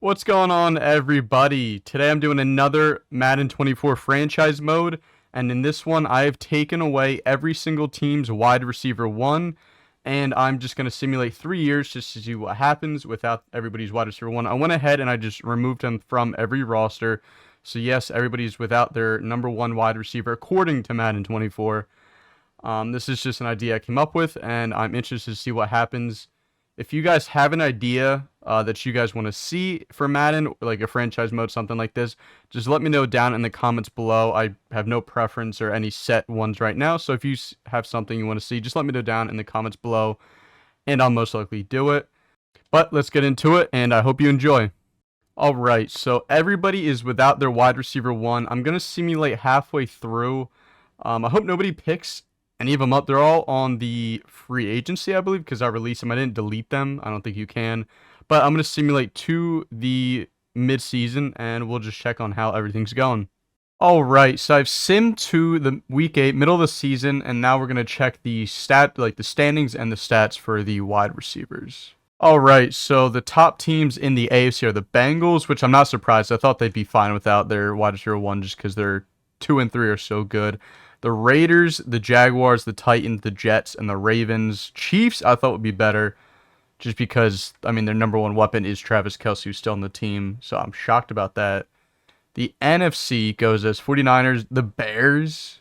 What's going on, everybody? Today I'm doing another Madden 24 franchise mode, and in this one I have taken away every single team's wide receiver one, and I'm just going to simulate 3 years just to see what happens without everybody's wide receiver one. I went ahead and I just removed them from every roster, so yes, everybody's without their number one wide receiver according to Madden 24. This is just an idea I came up with, and I'm interested to see what happens. If you guys have an idea that you guys want to see for Madden, like a franchise mode, something like this, just let me know down in the comments below. I have no preference or any set ones right now, so if you have something you want to see, just let me know down in the comments below, and I'll most likely do it. But let's get into it, and I hope you enjoy. Alright, so everybody is without their wide receiver one. I'm going to simulate halfway through. I hope nobody picks any of them up. They're all on the free agency, I believe, because I released them. I didn't delete them. I don't think you can. But I'm going to simulate to the mid-season, and we'll just check on how everything's going. Alright, so I've simmed to the week 8, middle of the season, and now we're going to check the the standings and the stats for the wide receivers. Alright, so the top teams in the AFC are the Bengals, which I'm not surprised. I thought they'd be fine without their wide receiver one just because their 2 and 3 are so good. The Raiders, the Jaguars, the Titans, the Jets, and the Ravens. Chiefs, I thought would be better just because, I mean, their number one weapon is Travis Kelce, who's still on the team, so I'm shocked about that. The NFC goes as 49ers, the Bears.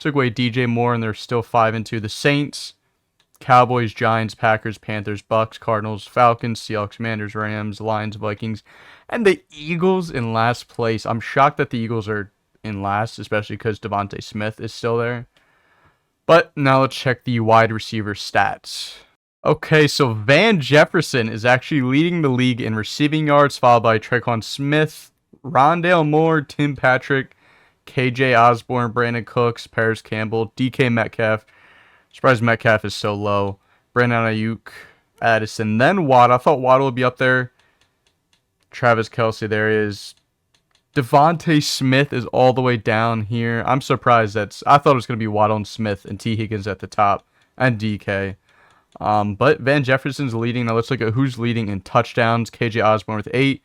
Took away DJ Moore, and they're still 5-2. The Saints, Cowboys, Giants, Packers, Panthers, Bucks, Cardinals, Falcons, Seahawks, Commanders, Rams, Lions, Vikings, and the Eagles in last place. I'm shocked that the Eagles are in last, especially because Devontae Smith is still there. But now let's check the wide receiver stats. Okay, so Van Jefferson is actually leading the league in receiving yards, followed by Tre'Quan Smith, Rondale Moore, Tim Patrick, KJ Osborne, Brandon Cooks, Paris Campbell, DK Metcalf. Surprised Metcalf is so low. Brandon Ayuk, Addison, then Watt. I thought Watt would be up there. Travis Kelce, there he is. Devontae Smith is all the way down here. I'm surprised I thought it was going to be Waddle and Smith and T. Higgins at the top and DK. But Van Jefferson's leading. Now let's look at who's leading in touchdowns. KJ Osborne with 8,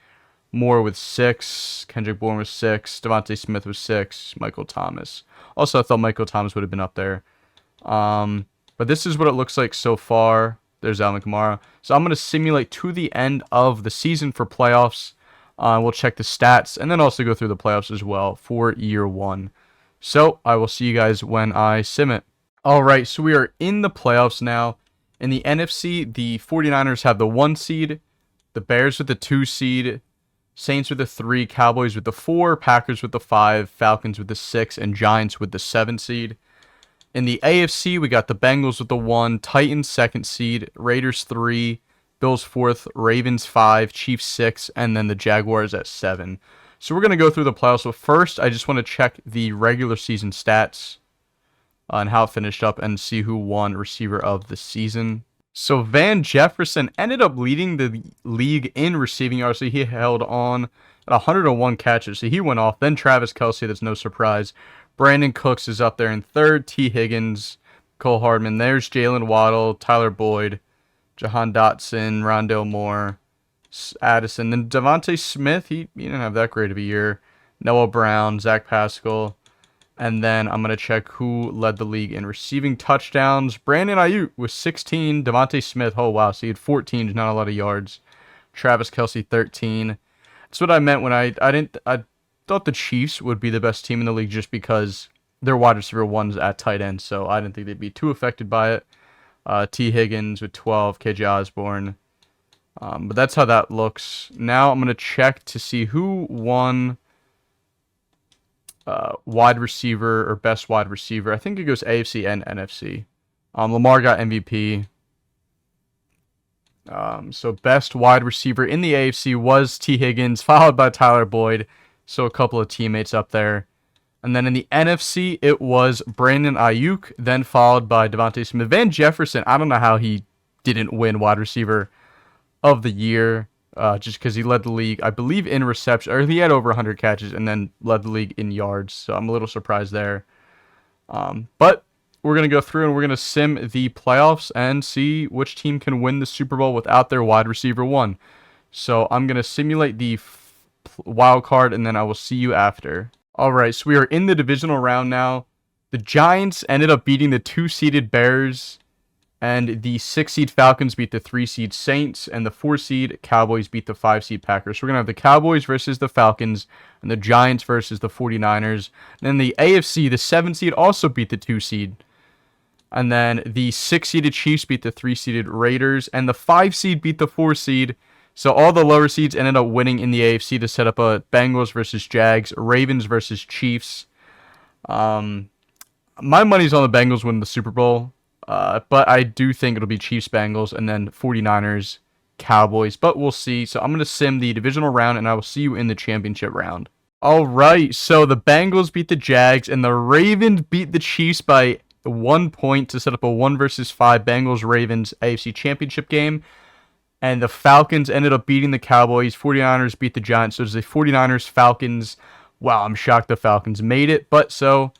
Moore with 6, Kendrick Bourne with 6, Devontae Smith with 6, Michael Thomas. Also, I thought Michael Thomas would have been up there. But this is what it looks like so far. There's Alvin Kamara. So I'm going to simulate to the end of the season for playoffs. We'll check the stats and then also go through the playoffs as well for year 1. So I will see you guys when I sim it. Alright, so we are in the playoffs now. In the NFC, the 49ers have the 1 seed, the Bears with the 2 seed, Saints with the 3, Cowboys with the 4, Packers with the 5, Falcons with the 6, and Giants with the 7 seed. In the AFC, we got the Bengals with the 1, Titans 2nd seed, Raiders 3, Bills 4th, Ravens 5, Chiefs 6, and then the Jaguars at 7. So we're going to go through the playoffs. So first, I just want to check the regular season stats and how it finished up and see who won receiver of the season. So Van Jefferson ended up leading the league in receiving yards. So he held on at 101 catches. So he went off. Then Travis Kelce, that's no surprise. Brandon Cooks is up there in 3rd. T. Higgins, Cole Hardman. There's Jalen Waddle, Tyler Boyd, Jahan Dotson, Rondale Moore, Addison. Then Devontae Smith, he didn't have that great of a year. Noah Brown, Zach Pascal. And then I'm going to check who led the league in receiving touchdowns. Brandon Ayuk with 16. Devontae Smith, oh wow, so he had 14, not a lot of yards. Travis Kelce, 13. That's what I meant when I thought the Chiefs would be the best team in the league just because their wide receiver one's at tight end, so I didn't think they'd be too affected by it. T. Higgins with 12, KJ Osborne. But that's how that looks. Now I'm going to check to see who won wide receiver or best wide receiver. I think it goes AFC and NFC. Lamar got MVP. So best wide receiver in the AFC was T. Higgins, followed by Tyler Boyd. So a couple of teammates up there. And then in the NFC, it was Brandon Ayuk, then followed by Devontae Smith. Van Jefferson, I don't know how he didn't win wide receiver of the year, just because he led the league, I believe, in reception, or he had over 100 catches and then led the league in yards. So I'm a little surprised there. But we're going to go through and we're going to sim the playoffs and see which team can win the Super Bowl without their wide receiver one. So I'm going to simulate the wild card, and then I will see you after. All right, so we are in the divisional round now. The Giants ended up beating the 2-seeded Bears, and the 6-seed Falcons beat the 3-seed Saints, and the 4-seed Cowboys beat the 5-seed Packers. So we're going to have the Cowboys versus the Falcons, and the Giants versus the 49ers. And then the AFC, the 7-seed also beat the 2-seed. And then the 6-seeded Chiefs beat the 3-seeded Raiders, and the 5-seed beat the 4-seed. So all the lower seeds ended up winning in the AFC to set up a Bengals versus Jags, Ravens versus Chiefs. My money's on the Bengals winning the Super Bowl, but I do think it'll be Chiefs-Bengals and then 49ers, Cowboys, but we'll see. So I'm going to sim the divisional round, and I will see you in the championship round. All right, so the Bengals beat the Jags, and the Ravens beat the Chiefs by 1 point to set up a 1 versus 5 Bengals-Ravens AFC championship game. And the Falcons ended up beating the Cowboys. 49ers beat the Giants. So it's the 49ers, Falcons. Wow, I'm shocked the Falcons made it. But so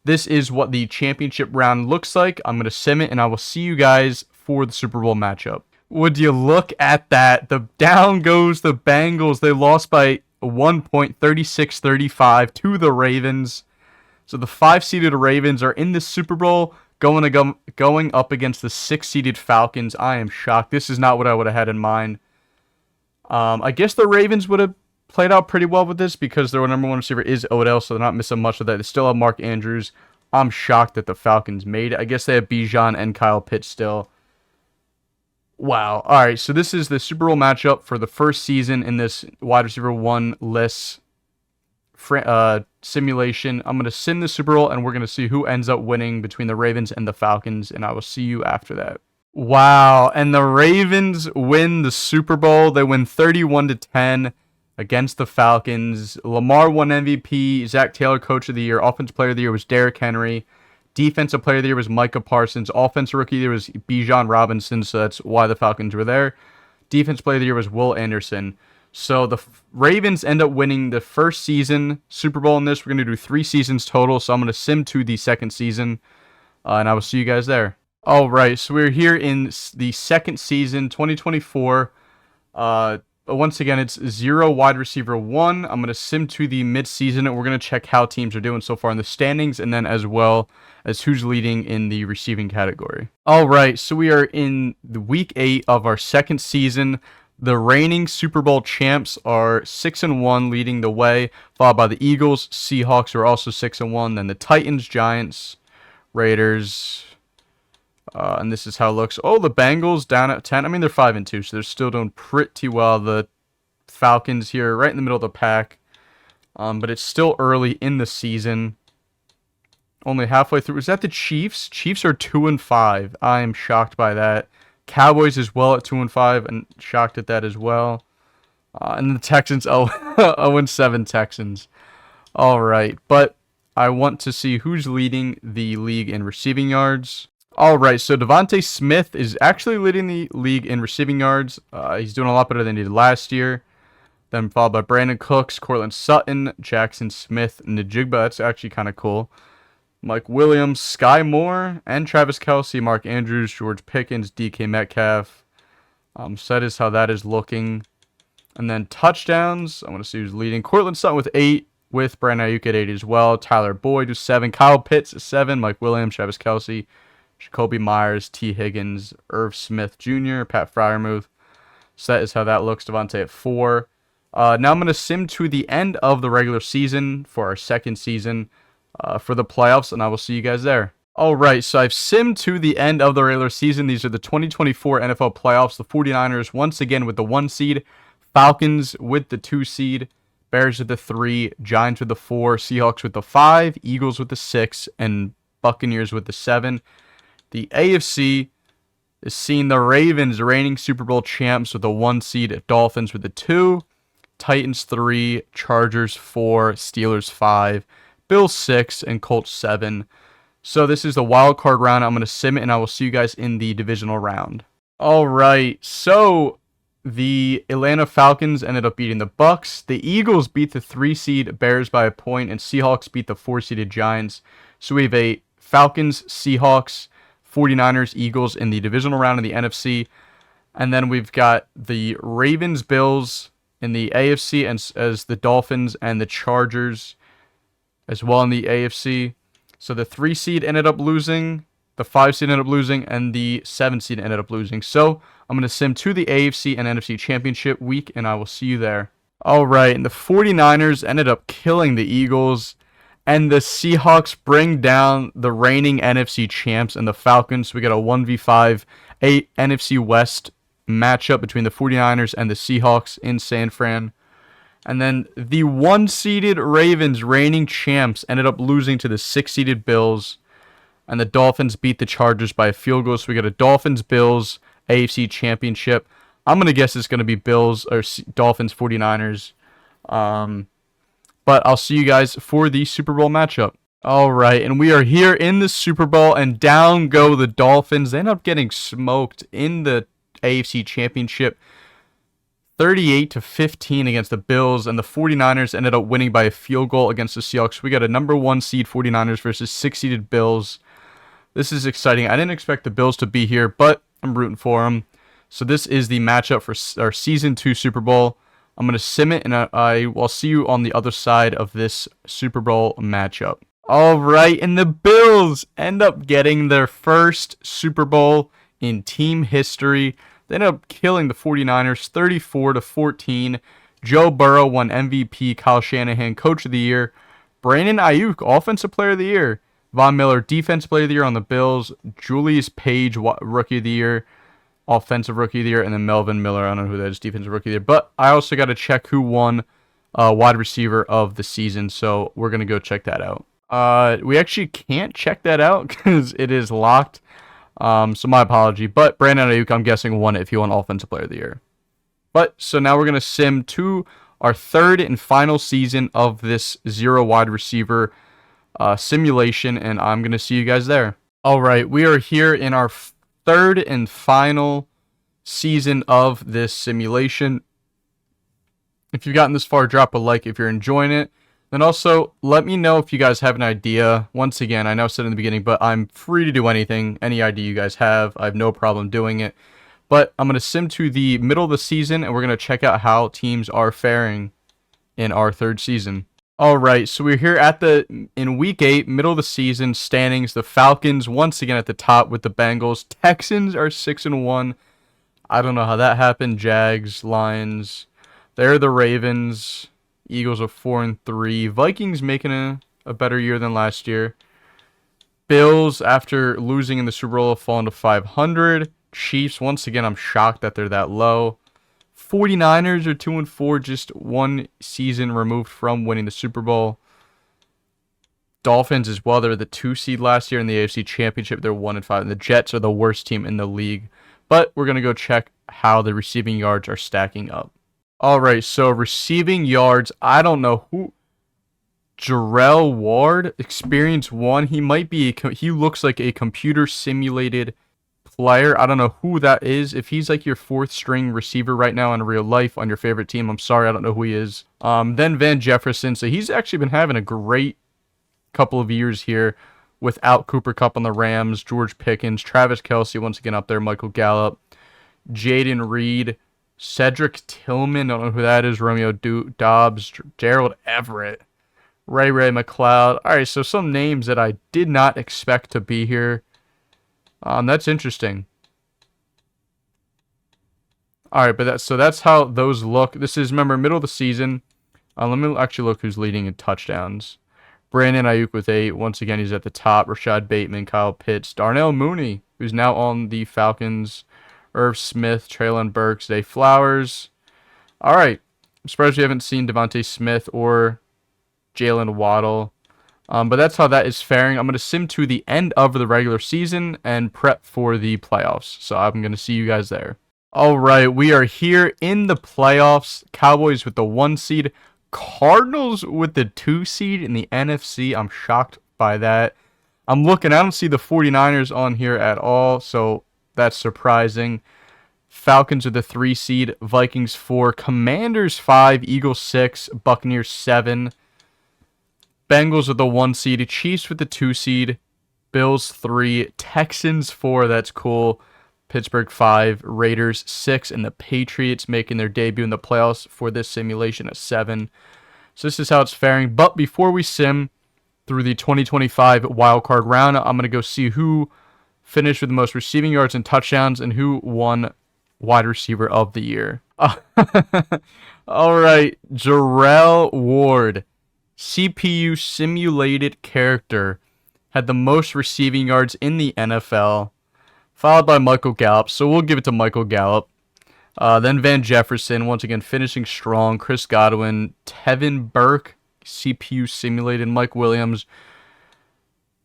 this is what the championship round looks like. I'm going to sim it, and I will see you guys for the Super Bowl matchup. Would you look at that? The down goes the Bengals. They lost by 1 point, 36-35 to the Ravens. So the 5-seeded Ravens are in the Super Bowl going up against the 6-seeded Falcons. I am shocked. This is not what I would have had in mind. I guess the Ravens would have played out pretty well with this because their number 1 receiver is Odell, so they're not missing much of that. They still have Mark Andrews. I'm shocked that the Falcons made it. I guess they have Bijan and Kyle Pitts still. Wow. All right, so this is the Super Bowl matchup for the first season in this wide receiver 1 list simulation. I'm going to sim the Super Bowl, and we're going to see who ends up winning between the Ravens and the Falcons, and I will see you after that. Wow, and the Ravens win the Super Bowl. They win 31-10 against the Falcons. Lamar won MVP. Zach Taylor, Coach of the Year. Offensive Player of the Year was Derrick Henry. Defensive Player of the Year was Micah Parsons. Offensive Rookie of the Year was Bijan Robinson, so that's why the Falcons were there. Defensive Player of the Year was Will Anderson. So the Ravens end up winning the first season Super Bowl in this. We're going to do 3 seasons total, so I'm going to sim to the second season, and I will see you guys there. All right, so we're here in the second season, 2024. Once again, it's 0 wide receiver 1. I'm going to sim to the mid-season, and we're going to check how teams are doing so far in the standings, and then as well as who's leading in the receiving category. All right, so we are in the week 8 of our second season. The reigning Super Bowl champs are 6-1, leading the way, followed by the Eagles, Seahawks, who are also 6-1, then the Titans, Giants, Raiders, and this is how it looks. Oh, the Bengals down at 10. I mean, they're 5-2, so they're still doing pretty well. The Falcons here, right in the middle of the pack, but it's still early in the season. Only halfway through. Is that the Chiefs? Chiefs are 2-5. I am shocked by that. Cowboys as well at 2-5, and shocked at that as well. And the Texans, 0-7 Texans. All right, but I want to see who's leading the league in receiving yards. All right, so Devontae Smith is actually leading the league in receiving yards. He's doing a lot better than he did last year. Then followed by Brandon Cooks, Cortland Sutton, Jackson Smith, Najigba. That's actually kind of cool. Mike Williams, Sky Moore, and Travis Kelce, Mark Andrews, George Pickens, DK Metcalf. So that is how that is looking. And then touchdowns, I want to see who's leading. Cortland Sutton with 8, with Brandon Ayuk at 8 as well. Tyler Boyd with 7. Kyle Pitts at 7. Mike Williams, Travis Kelce, Jacoby Myers, T. Higgins, Irv Smith Jr., Pat Freiermuth. So that is how that looks. Devontae at 4. Now I'm going to sim to the end of the regular season for our second season. For the playoffs, and I will see you guys there. All right, so I've simmed to the end of the regular season. These are the 2024 NFL playoffs. The 49ers, once again, with the 1 seed. Falcons with the 2 seed. Bears with the 3. Giants with the 4. Seahawks with the 5. Eagles with the 6. And Buccaneers with the 7. The AFC is seeing the Ravens, reigning Super Bowl champs, with the 1 seed. Dolphins with the 2. Titans 3. Chargers 4. Steelers 5. Bills 6, and Colts 7. So this is the wild card round. I'm going to sim it, and I will see you guys in the divisional round. All right, so the Atlanta Falcons ended up beating the Bucks. The Eagles beat the 3 seed Bears by a point, and Seahawks beat the 4 seeded Giants. So we have a Falcons, Seahawks, 49ers, Eagles in the divisional round of the NFC. And then we've got the Ravens, Bills in the AFC, and as the Dolphins and the Chargers as well in the AFC. So the 3 seed ended up losing, the 5 seed ended up losing, and the 7 seed ended up losing. So I'm going to sim to the AFC and NFC Championship week, and I will see you there. All right, and the 49ers ended up killing the Eagles, and the Seahawks bring down the reigning NFC champs and the Falcons. So we got a 1v5 NFC West matchup between the 49ers and the Seahawks in San Fran. And then the 1-seeded Ravens, reigning champs, ended up losing to the 6-seeded Bills. And the Dolphins beat the Chargers by a field goal. So we got a Dolphins-Bills AFC Championship. I'm going to guess it's going to be Bills or Dolphins 49ers. But I'll see you guys for the Super Bowl matchup. All right, and we are here in the Super Bowl, and down go the Dolphins. They end up getting smoked in the AFC Championship, 38-15 against the Bills, and the 49ers ended up winning by a field goal against the Seahawks. We got a number 1 seed 49ers versus 6-seeded Bills. This is exciting. I didn't expect the Bills to be here, but I'm rooting for them. So this is the matchup for our Season 2 Super Bowl. I'm going to sim it, and I will see you on the other side of this Super Bowl matchup. All right, and the Bills end up getting their first Super Bowl in team history. They ended up killing the 49ers 34-14. Joe Burrow won MVP, Kyle Shanahan Coach of the Year, Brandon Ayuk Offensive Player of the Year, Von Miller Defensive Player of the Year on the Bills, Julius Page Rookie of the Year, Offensive Rookie of the Year, and then Melvin Miller, I don't know who that is, Defensive Rookie of the Year. But I also got to check who won Wide Receiver of the Season, so we're going to go check that out. We actually can't check that out because it is locked. So my apology. But Brandon Ayuk, I'm guessing, won it if he won Offensive Player of the Year. But so now we're going to sim to our third and final season of this zero wide receiver simulation, and I'm going to see you guys there. All right, we are here in our third and final season of this simulation. If you've gotten this far, drop a like if you're enjoying it. And also, let me know if you guys have an idea. Once again, I know I said in the beginning, but I'm free to do anything. Any idea you guys have, I have no problem doing it. But I'm going to sim to the middle of the season, and we're going to check out how teams are faring in our third season. All right, so we're here in Week 8, middle of the season, standings. The Falcons, once again, at the top with the Bengals. Texans are 6-1. I don't know how that happened. Jags, Lions. They're the Ravens. Eagles are 4-3. Vikings making a better year than last year. Bills, after losing in the Super Bowl, have fallen to 500. Chiefs, once again, I'm shocked that they're that low. 49ers are 2-4, just one season removed from winning the Super Bowl. Dolphins as well. They're the 2 seed last year in the AFC Championship. They're 1-5. And the Jets are the worst team in the league. But we're going to go check how the receiving yards are stacking up. All right, so receiving yards, I don't know who. Jarrell Ward, experience 1. He might be, he looks like a computer simulated player. I don't know who that is. If he's like your 4th string receiver right now in real life on your favorite team, I'm sorry, I don't know who he is. Then Van Jefferson, so he's actually been having a great couple of years here without Cooper Kupp on the Rams, George Pickens, Travis Kelce once again up there, Michael Gallup, Jaden Reed, Cedric Tillman, don't know who that is, Romeo Dobbs, Gerald Everett, Ray McLeod. All right, so some names that I did not expect to be here. That's interesting. All right, but that's how those look. This is, remember, middle of the season. Let me actually look who's leading in touchdowns. Brandon Ayuk with 8. Once again, he's at the top. Rashad Bateman, Kyle Pitts, Darnell Mooney, who's now on the Falcons. Irv Smith, Traylon Burks, Zay Flowers. All right. I'm surprised we haven't seen Devontae Smith or Jalen Waddle. But that's how that is faring. I'm going to sim to the end of the regular season and prep for the playoffs. So I'm going to see you guys there. All right. We are here in the playoffs. Cowboys with the 1 seed. Cardinals with the 2 seed in the NFC. I'm shocked by that. I'm looking. I don't see the 49ers on here at all. So that's surprising. Falcons are the 3 seed, Vikings 4, Commanders 5, Eagles 6, Buccaneers 7. Bengals are the 1 seed, Chiefs with the 2 seed, Bills 3, Texans 4, that's cool. Pittsburgh 5, Raiders 6, and the Patriots making their debut in the playoffs for this simulation at 7. So this is how it's faring. But before we sim through the 2025 wildcard round, I'm going to go see who finished with the most receiving yards and touchdowns and who won wide receiver of the year. All right, Jarrell Ward, CPU simulated character, had the most receiving yards in the NFL, followed by Michael Gallup. So we'll give it to Michael Gallup. Then Van Jefferson, once again, finishing strong. Chris Godwin, Tevin Burke, CPU simulated. Mike Williams.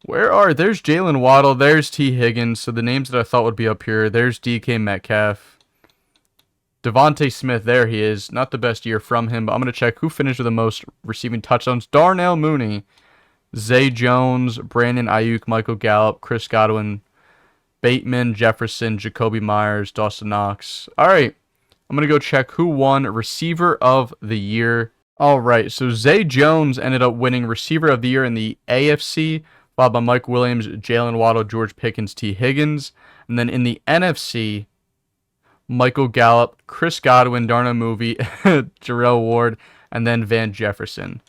There's Jalen Waddle. There's T. Higgins. So the names that I thought would be up here. There's DK Metcalf. Devontae Smith, there he is. Not the best year from him, but I'm going to check who finished with the most receiving touchdowns. Darnell Mooney, Zay Jones, Brandon Ayuk, Michael Gallup, Chris Godwin, Bateman, Jefferson, Jacoby Myers, Dawson Knox. All right, I'm going to go check who won receiver of the year. All right, so Zay Jones ended up winning receiver of the year in the AFC, followed by Mike Williams, Jalen Waddle, George Pickens, T. Higgins. And then in the NFC, Michael Gallup, Chris Godwin, Darnell Mooney, Jarrell Ward, and then Van Jefferson.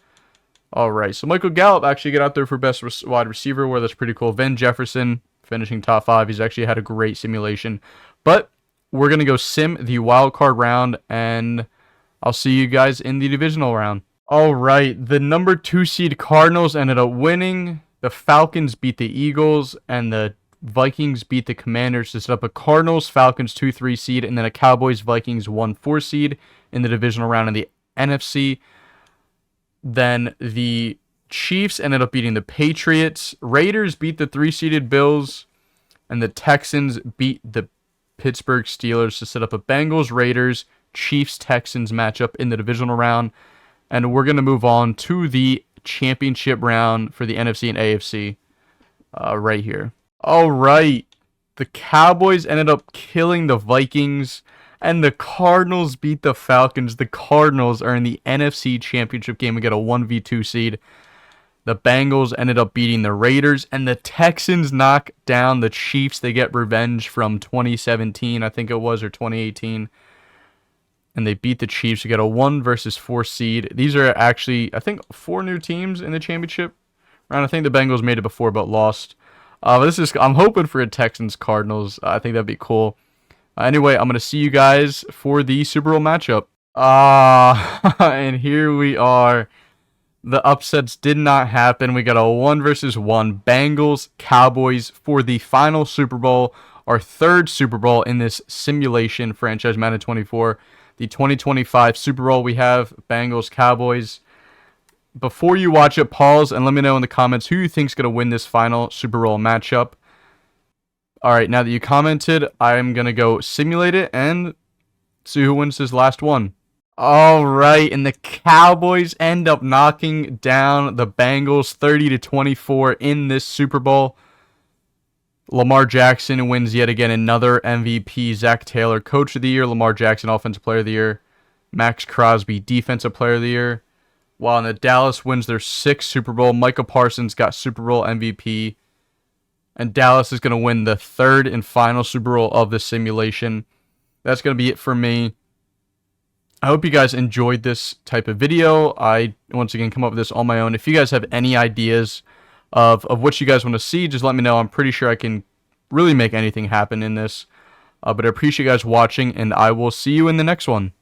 All right, so Michael Gallup actually got out there for best wide receiver, where that's pretty cool. Van Jefferson finishing top 5. He's actually had a great simulation. But we're going to go sim the wild card round, and I'll see you guys in the divisional round. All right, the number 2 seed Cardinals ended up winning. The Falcons beat the Eagles, and the Vikings beat the Commanders to set up a Cardinals-Falcons 2-3 seed, and then a Cowboys-Vikings 1-4 seed in the divisional round in the NFC. Then the Chiefs ended up beating the Patriots. Raiders beat the 3-seeded Bills, and the Texans beat the Pittsburgh Steelers to set up a Bengals-Raiders, Chiefs-Texans matchup in the divisional round. And we're going to move on to the championship round for the NFC and AFC right here. All right, the Cowboys ended up killing the Vikings, and the Cardinals beat the Falcons. The Cardinals are in the NFC Championship game. We get a 1v2 seed. The Bengals ended up beating the Raiders, and the Texans knock down the Chiefs. They get revenge from 2017, I think it was, or 2018. And they beat the Chiefs. We got a 1-4 seed. These are actually, I think, 4 new teams in the championship round. I think the Bengals made it before but lost. I'm hoping for a Texans-Cardinals. I think that'd be cool. Anyway, I'm going to see you guys for the Super Bowl matchup. And here we are. The upsets did not happen. We got a 1-1 Bengals-Cowboys for the final Super Bowl, our 3rd Super Bowl in this simulation franchise, Madden 24. The 2025 Super Bowl, we have Bengals-Cowboys. Before you watch it, pause and let me know in the comments who you think is going to win this final Super Bowl matchup. All right, now that you commented, I'm going to go simulate it and see who wins this last one. All right, and the Cowboys end up knocking down the Bengals 30-24 in this Super Bowl. Lamar Jackson wins yet again another MVP. Zach Taylor, Coach of the Year. Lamar Jackson, Offensive Player of the Year. Max Crosby, Defensive Player of the Year. While in the Dallas wins their 6th Super Bowl, Micah Parsons got Super Bowl MVP. And Dallas is going to win the 3rd and final Super Bowl of the simulation. That's going to be it for me. I hope you guys enjoyed this type of video. I, once again, come up with this on my own. If you guys have any ideas of what you guys want to see, just let me know. I'm pretty sure I can really make anything happen in this. But I appreciate you guys watching, and I will see you in the next one.